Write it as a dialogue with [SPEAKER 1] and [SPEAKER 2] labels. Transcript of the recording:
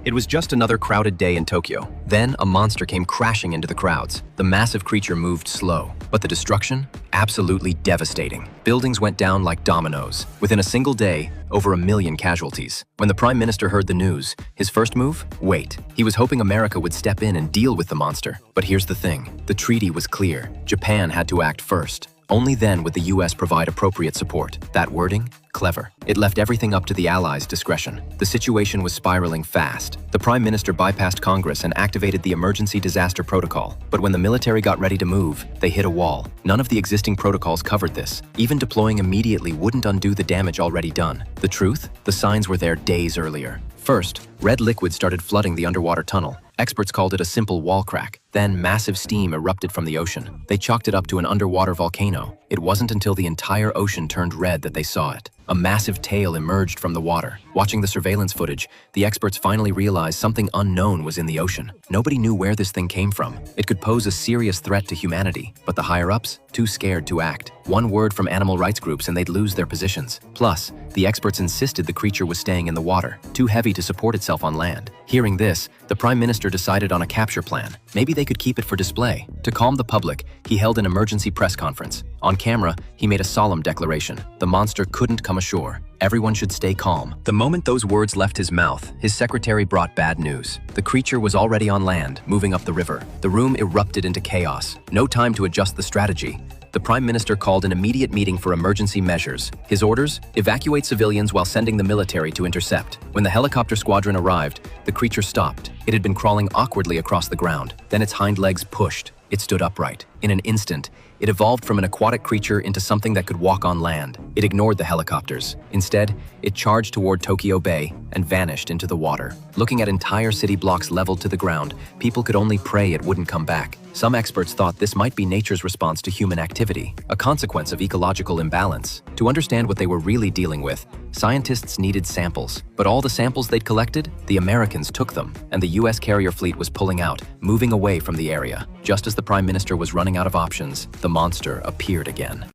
[SPEAKER 1] It was just another crowded day in Tokyo. Then a monster came crashing into the crowds. The massive creature moved slow, but the destruction? Absolutely devastating. Buildings went down like dominoes. Within a single day, over 1 million casualties. When the Prime Minister heard the news, his first move? Wait. He was hoping America would step in and deal with the monster. But here's the thing. The treaty was clear. Japan had to act first. Only then would the US provide appropriate support. That wording? Clever. It left everything up to the Allies' discretion. The situation was spiraling fast. The Prime Minister bypassed Congress and activated the Emergency Disaster Protocol. But when the military got ready to move, they hit a wall. None of the existing protocols covered this. Even deploying immediately wouldn't undo the damage already done. The truth? The signs were there days earlier. First, red liquid started flooding the underwater tunnel. Experts called it a simple wall crack. Then massive steam erupted from the ocean. They chalked it up to an underwater volcano. It wasn't until the entire ocean turned red that they saw it. A massive tail emerged from the water. Watching the surveillance footage, the experts finally realized something unknown was in the ocean. Nobody knew where this thing came from. It could pose a serious threat to humanity, but the higher-ups, too scared to act. One word from animal rights groups and they'd lose their positions. Plus, the experts insisted the creature was staying in the water, too heavy to support itself on land. Hearing this, the Prime Minister decided on a capture plan. Maybe they could keep it for display. To calm the public, he held an emergency press conference. On camera, he made a solemn declaration. The monster couldn't come ashore. Everyone should stay calm. The moment those words left his mouth, his secretary brought bad news. The creature was already on land, moving up the river. The room erupted into chaos. No time to adjust the strategy. The Prime Minister called an immediate meeting for emergency measures. His orders? Evacuate civilians while sending the military to intercept. When the helicopter squadron arrived, the creature stopped. It had been crawling awkwardly across the ground. Then its hind legs pushed. It stood upright. In an instant, it evolved from an aquatic creature into something that could walk on land. It ignored the helicopters. Instead, it charged toward Tokyo Bay and vanished into the water. Looking at entire city blocks leveled to the ground, people could only pray it wouldn't come back. Some experts thought this might be nature's response to human activity, a consequence of ecological imbalance. To understand what they were really dealing with, scientists needed samples. But all the samples they'd collected, the Americans took them, and the US carrier fleet was pulling out, moving away from the area. Just as the Prime Minister was running out of options, the monster appeared again.